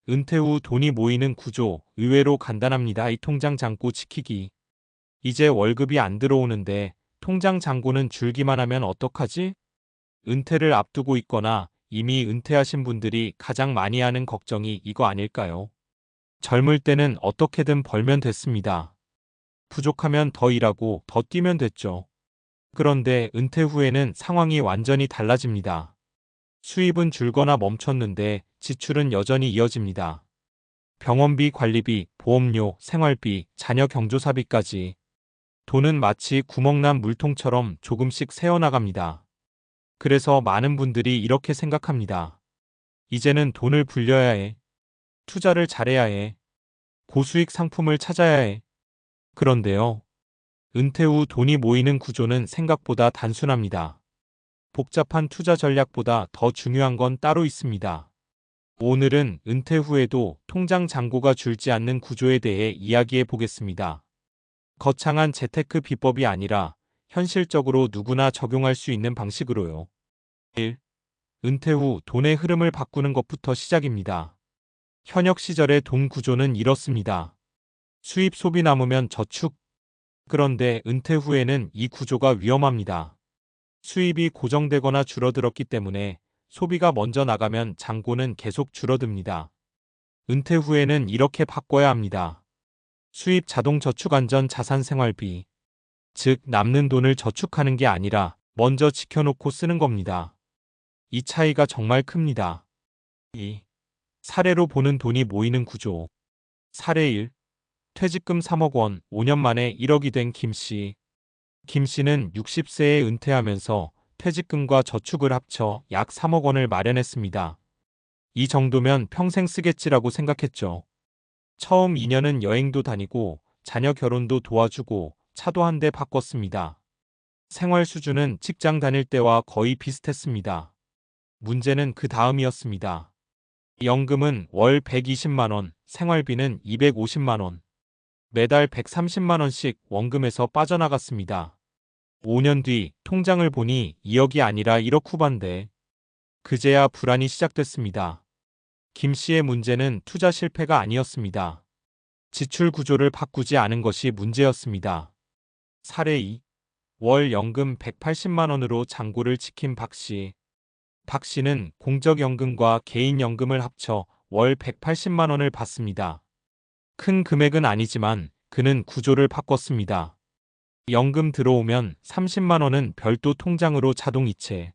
은퇴 후 돈이 모이는 구조 의외로 간단합니다. 이 통장 잔고 지키기. 이제 월급이 안 들어오는데 통장 잔고는 줄기만 하면 어떡하지? 은퇴를 앞두고 있거나 이미 은퇴하신 분들이 가장 많이 하는 걱정이 이거 아닐까요? 젊을 때는 어떻게든 벌면 됐습니다. 부족하면 더 일하고 더 뛰면 됐죠. 그런데 은퇴 후에는 상황이 완전히 달라집니다. 수입은 줄거나 멈췄는데 지출은 여전히 이어집니다. 병원비, 관리비, 보험료, 생활비, 자녀 경조사비까지. 돈은 마치 구멍난 물통처럼 조금씩 새어나갑니다. 그래서 많은 분들이 이렇게 생각합니다. 이제는 돈을 불려야 해. 투자를 잘해야 해. 고수익 상품을 찾아야 해. 그런데요. 은퇴 후 돈이 모이는 구조는 생각보다 단순합니다. 복잡한 투자 전략보다 더 중요한 건 따로 있습니다. 오늘은 은퇴 후에도 통장 잔고가 줄지 않는 구조에 대해 이야기해 보겠습니다. 거창한 재테크 비법이 아니라 현실적으로 누구나 적용할 수 있는 방식으로요. 1. 은퇴 후 돈의 흐름을 바꾸는 것부터 시작입니다. 현역 시절의 돈 구조는 이렇습니다. 수입 소비 남으면 저축. 그런데 은퇴 후에는 이 구조가 위험합니다. 수입이 고정되거나 줄어들었기 때문에 소비가 먼저 나가면 잔고는 계속 줄어듭니다. 은퇴 후에는 이렇게 바꿔야 합니다. 수입 자동 저축 안전 자산 생활비. 즉, 남는 돈을 저축하는 게 아니라 먼저 지켜놓고 쓰는 겁니다. 이 차이가 정말 큽니다. 2. 사례로 보는 돈이 모이는 구조. 사례 1. 퇴직금 3억 원, 5년 만에 1억이 된 김 씨. 김 씨는 60세에 은퇴하면서 퇴직금과 저축을 합쳐 약 3억 원을 마련했습니다. 이 정도면 평생 쓰겠지라고 생각했죠. 처음 2년은 여행도 다니고 자녀 결혼도 도와주고 차도 한 대 바꿨습니다. 생활 수준은 직장 다닐 때와 거의 비슷했습니다. 문제는 그 다음이었습니다. 연금은 월 120만 원, 생활비는 250만 원. 매달 130만 원씩 원금에서 빠져나갔습니다. 5년 뒤 통장을 보니 2억이 아니라 1억 후반대. 그제야 불안이 시작됐습니다. 김 씨의 문제는 투자 실패가 아니었습니다. 지출 구조를 바꾸지 않은 것이 문제였습니다. 사례 2. 월 연금 180만 원으로 잔고를 지킨 박 씨. 박 씨는 공적연금과 개인연금을 합쳐 월 180만 원을 받습니다. 큰 금액은 아니지만 그는 구조를 바꿨습니다. 연금 들어오면 30만 원은 별도 통장으로 자동 이체.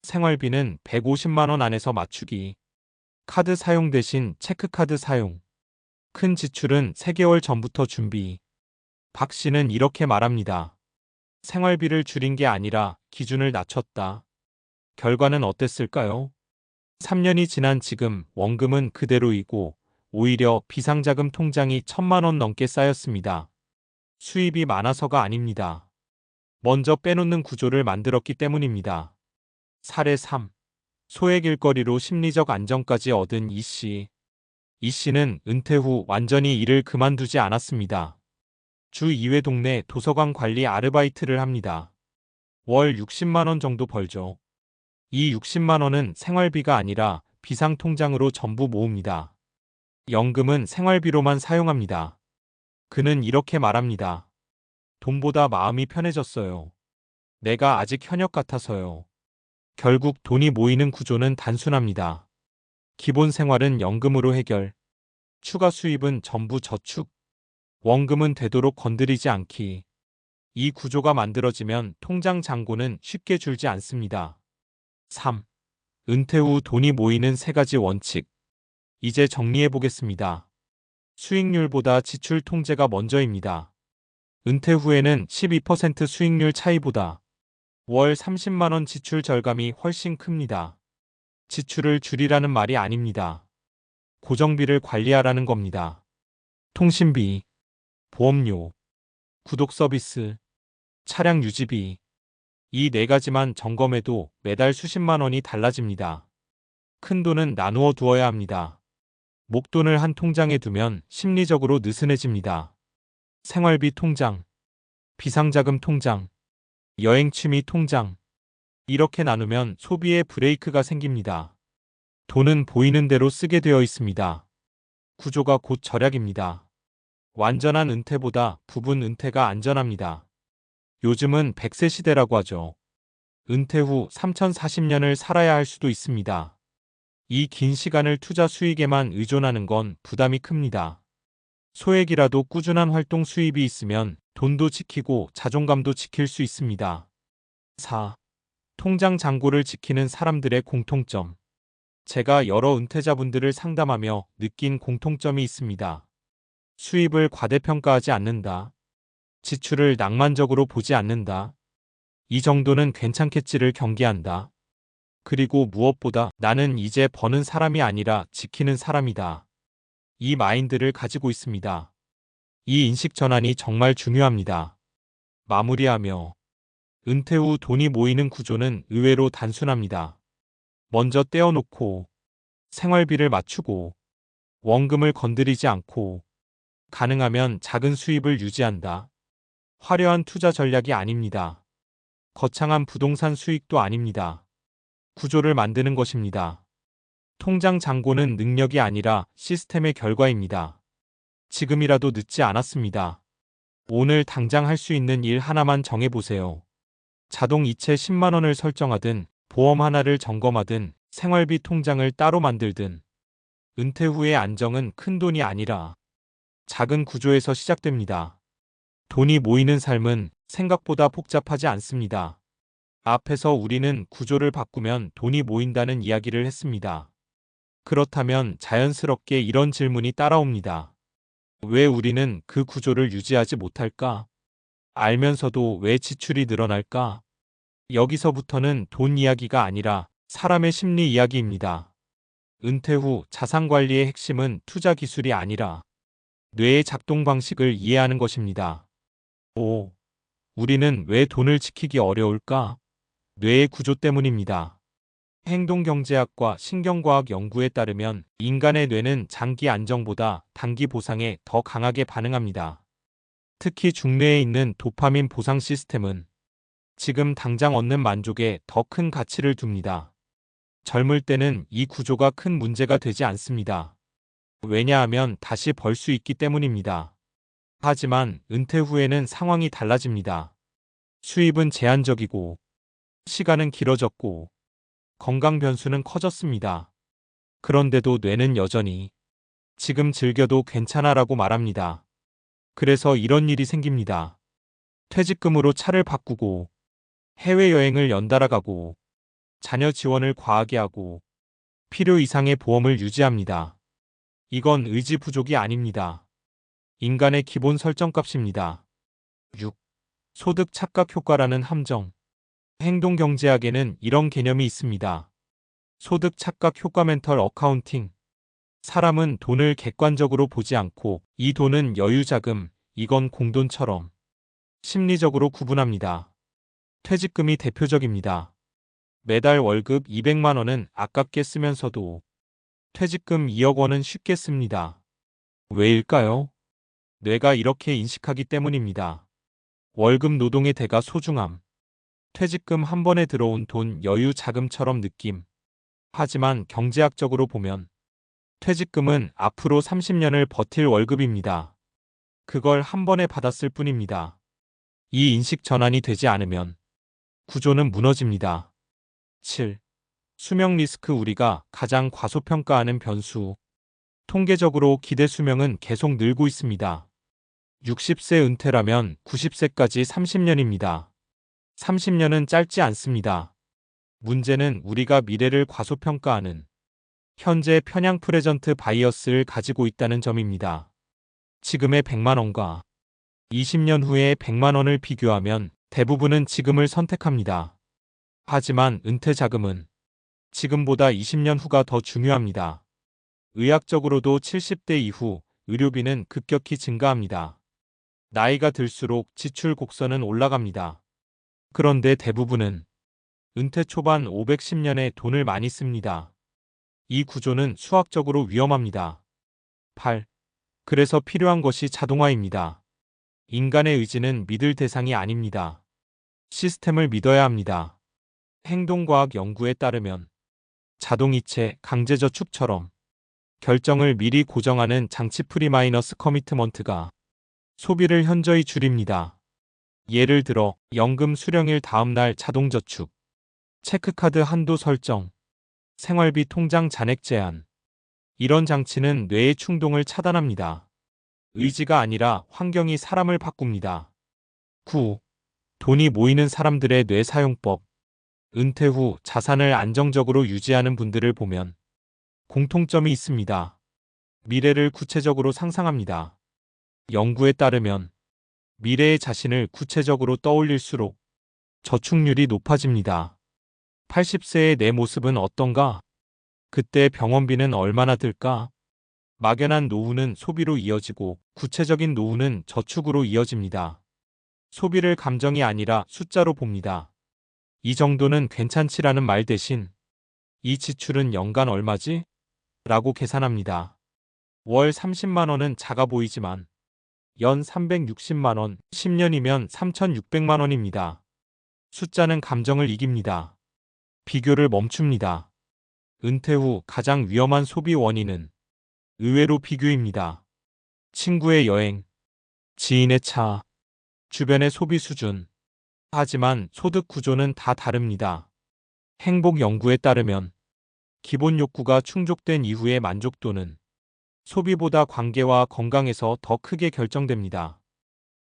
생활비는 150만 원 안에서 맞추기. 카드 사용 대신 체크카드 사용. 큰 지출은 3개월 전부터 준비. 박 씨는 이렇게 말합니다. 생활비를 줄인 게 아니라 기준을 낮췄다. 결과는 어땠을까요? 3년이 지난 지금 원금은 그대로이고 오히려 비상자금 통장이 1,000만 원 넘게 쌓였습니다. 수입이 많아서가 아닙니다. 먼저 빼놓는 구조를 만들었기 때문입니다. 사례 3. 소액 일거리로 심리적 안정까지 얻은 이 씨. 이 씨는 은퇴 후 완전히 일을 그만두지 않았습니다. 주 2회 동네 도서관 관리 아르바이트를 합니다. 월 60만 원 정도 벌죠. 이 60만 원은 생활비가 아니라 비상통장으로 전부 모읍니다. 연금은 생활비로만 사용합니다. 그는 이렇게 말합니다. 돈보다 마음이 편해졌어요. 내가 아직 현역 같아서요. 결국 돈이 모이는 구조는 단순합니다. 기본 생활은 연금으로 해결. 추가 수입은 전부 저축. 원금은 되도록 건드리지 않기. 이 구조가 만들어지면 통장 잔고는 쉽게 줄지 않습니다. 3. 은퇴 후 돈이 모이는 3가지 원칙. 이제 정리해 보겠습니다. 수익률보다 지출 통제가 먼저입니다. 은퇴 후에는 12% 수익률 차이보다 월 30만 원 지출 절감이 훨씬 큽니다. 지출을 줄이라는 말이 아닙니다. 고정비를 관리하라는 겁니다. 통신비, 보험료, 구독 서비스, 차량 유지비. 이 4가지만 점검해도 매달 수십만 원이 달라집니다. 큰 돈은 나누어 두어야 합니다. 목돈을 한 통장에 두면 심리적으로 느슨해집니다. 생활비 통장, 비상자금 통장, 여행 취미 통장. 이렇게 나누면 소비에 브레이크가 생깁니다. 돈은 보이는 대로 쓰게 되어 있습니다. 구조가 곧 절약입니다. 완전한 은퇴보다 부분 은퇴가 안전합니다. 요즘은 100세 시대라고 하죠. 은퇴 후 3040년을 살아야 할 수도 있습니다. 이 긴 시간을 투자 수익에만 의존하는 건 부담이 큽니다. 소액이라도 꾸준한 활동 수입이 있으면 돈도 지키고 자존감도 지킬 수 있습니다. 4. 통장 잔고를 지키는 사람들의 공통점. 제가 여러 은퇴자분들을 상담하며 느낀 공통점이 있습니다. 수입을 과대평가하지 않는다. 지출을 낭만적으로 보지 않는다. 이 정도는 괜찮겠지를 경계한다. 그리고 무엇보다 나는 이제 버는 사람이 아니라 지키는 사람이다. 이 마인드를 가지고 있습니다. 이 인식 전환이 정말 중요합니다. 마무리하며 은퇴 후 돈이 모이는 구조는 의외로 단순합니다. 먼저 떼어놓고 생활비를 맞추고 원금을 건드리지 않고 가능하면 작은 수입을 유지한다. 화려한 투자 전략이 아닙니다. 거창한 부동산 수익도 아닙니다. 구조를 만드는 것입니다. 통장 잔고는 능력이 아니라 시스템의 결과입니다. 지금이라도 늦지 않았습니다. 오늘 당장 할 수 있는 일 하나만 정해보세요. 자동 이체 10만 원을 설정하든 보험 하나를 점검하든 생활비 통장을 따로 만들든 은퇴 후의 안정은 큰 돈이 아니라 작은 구조에서 시작됩니다. 돈이 모이는 삶은 생각보다 복잡하지 않습니다. 앞에서 우리는 구조를 바꾸면 돈이 모인다는 이야기를 했습니다. 그렇다면 자연스럽게 이런 질문이 따라옵니다. 왜 우리는 그 구조를 유지하지 못할까? 알면서도 왜 지출이 늘어날까? 여기서부터는 돈 이야기가 아니라 사람의 심리 이야기입니다. 은퇴 후 자산 관리의 핵심은 투자 기술이 아니라 뇌의 작동 방식을 이해하는 것입니다. 5. 우리는 왜 돈을 지키기 어려울까? 뇌의 구조 때문입니다. 행동경제학과 신경과학 연구에 따르면 인간의 뇌는 장기 안정보다 단기 보상에 더 강하게 반응합니다. 특히 중뇌에 있는 도파민 보상 시스템은 지금 당장 얻는 만족에 더 큰 가치를 둡니다. 젊을 때는 이 구조가 큰 문제가 되지 않습니다. 왜냐하면 다시 벌 수 있기 때문입니다. 하지만 은퇴 후에는 상황이 달라집니다. 수입은 제한적이고 시간은 길어졌고 건강 변수는 커졌습니다. 그런데도 뇌는 여전히 지금 즐겨도 괜찮아라고 말합니다. 그래서 이런 일이 생깁니다. 퇴직금으로 차를 바꾸고 해외여행을 연달아 가고 자녀 지원을 과하게 하고 필요 이상의 보험을 유지합니다. 이건 의지 부족이 아닙니다. 인간의 기본 설정값입니다. 6. 소득 착각 효과라는 함정. 행동경제학에는 이런 개념이 있습니다. 소득 착각 효과 멘털 어카운팅. 사람은 돈을 객관적으로 보지 않고 이 돈은 여유자금, 이건 공돈처럼 심리적으로 구분합니다. 퇴직금이 대표적입니다. 매달 월급 200만 원은 아깝게 쓰면서도 퇴직금 2억 원은 쉽게 씁니다. 왜일까요? 뇌가 이렇게 인식하기 때문입니다. 월급 노동의 대가 소중함. 퇴직금 한 번에 들어온 돈 여유 자금처럼 느낌. 하지만 경제학적으로 보면 퇴직금은 앞으로 30년을 버틸 월급입니다. 그걸 한 번에 받았을 뿐입니다. 이 인식 전환이 되지 않으면 구조는 무너집니다. 7. 수명 리스크. 우리가 가장 과소평가하는 변수. 통계적으로 기대 수명은 계속 늘고 있습니다. 60세 은퇴라면 90세까지 30년입니다. 30년은 짧지 않습니다. 문제는 우리가 미래를 과소평가하는 현재 편향 프레전트 바이어스를 가지고 있다는 점입니다. 지금의 100만 원과 20년 후의 100만 원을 비교하면 대부분은 지금을 선택합니다. 하지만 은퇴 자금은 지금보다 20년 후가 더 중요합니다. 의학적으로도 70대 이후 의료비는 급격히 증가합니다. 나이가 들수록 지출 곡선은 올라갑니다. 그런데 대부분은 은퇴 초반 510년에 돈을 많이 씁니다. 이 구조는 수학적으로 위험합니다. 8. 그래서 필요한 것이 자동화입니다. 인간의 의지는 믿을 대상이 아닙니다. 시스템을 믿어야 합니다. 행동과학 연구에 따르면 자동이체, 강제저축처럼 결정을 미리 고정하는 장치 프리마이너스 커미트먼트가 소비를 현저히 줄입니다. 예를 들어 연금 수령일 다음날 자동저축, 체크카드 한도 설정, 생활비 통장 잔액 제한. 이런 장치는 뇌의 충동을 차단합니다. 의지가 아니라 환경이 사람을 바꿉니다. 9. 돈이 모이는 사람들의 뇌 사용법. 은퇴 후 자산을 안정적으로 유지하는 분들을 보면 공통점이 있습니다. 미래를 구체적으로 상상합니다. 연구에 따르면 미래의 자신을 구체적으로 떠올릴수록 저축률이 높아집니다. 80세의 내 모습은 어떤가? 그때 병원비는 얼마나 들까? 막연한 노후는 소비로 이어지고 구체적인 노후는 저축으로 이어집니다. 소비를 감정이 아니라 숫자로 봅니다. 이 정도는 괜찮지라는 말 대신 이 지출은 연간 얼마지? 라고 계산합니다. 월 30만 원은 작아 보이지만 연 360만 원, 10년이면 3,600만 원입니다. 숫자는 감정을 이깁니다. 비교를 멈춥니다. 은퇴 후 가장 위험한 소비 원인은 의외로 비교입니다. 친구의 여행, 지인의 차, 주변의 소비 수준. 하지만 소득 구조는 다 다릅니다. 행복 연구에 따르면 기본 욕구가 충족된 이후의 만족도는 소비보다 관계와 건강에서 더 크게 결정됩니다.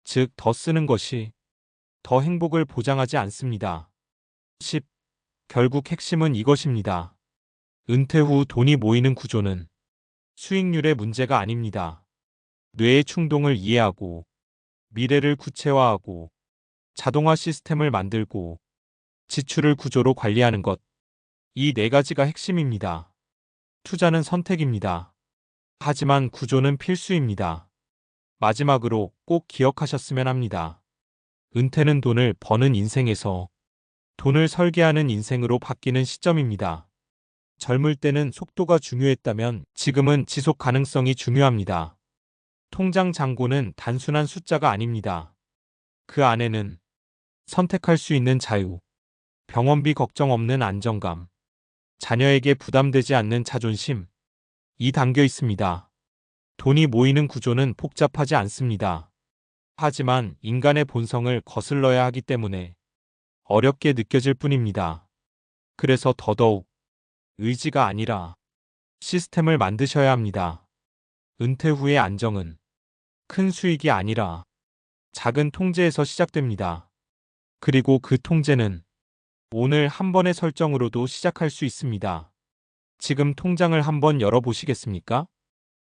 즉, 더 쓰는 것이 더 행복을 보장하지 않습니다. 10. 결국 핵심은 이것입니다. 은퇴 후 돈이 모이는 구조는 수익률의 문제가 아닙니다. 뇌의 충동을 이해하고 미래를 구체화하고 자동화 시스템을 만들고 지출을 구조로 관리하는 것. 이 네 가지가 핵심입니다. 투자는 선택입니다. 하지만 구조는 필수입니다. 마지막으로 꼭 기억하셨으면 합니다. 은퇴는 돈을 버는 인생에서 돈을 설계하는 인생으로 바뀌는 시점입니다. 젊을 때는 속도가 중요했다면 지금은 지속 가능성이 중요합니다. 통장 잔고는 단순한 숫자가 아닙니다. 그 안에는 선택할 수 있는 자유, 병원비 걱정 없는 안정감, 자녀에게 부담되지 않는 자존심, 이 담겨 있습니다. 돈이 모이는 구조는 복잡하지 않습니다. 하지만 인간의 본성을 거슬러야 하기 때문에 어렵게 느껴질 뿐입니다. 그래서 더더욱 의지가 아니라 시스템을 만드셔야 합니다. 은퇴 후의 안정은 큰 수익이 아니라 작은 통제에서 시작됩니다. 그리고 그 통제는 오늘 한 번의 설정으로도 시작할 수 있습니다. 지금 통장을 한번 열어보시겠습니까?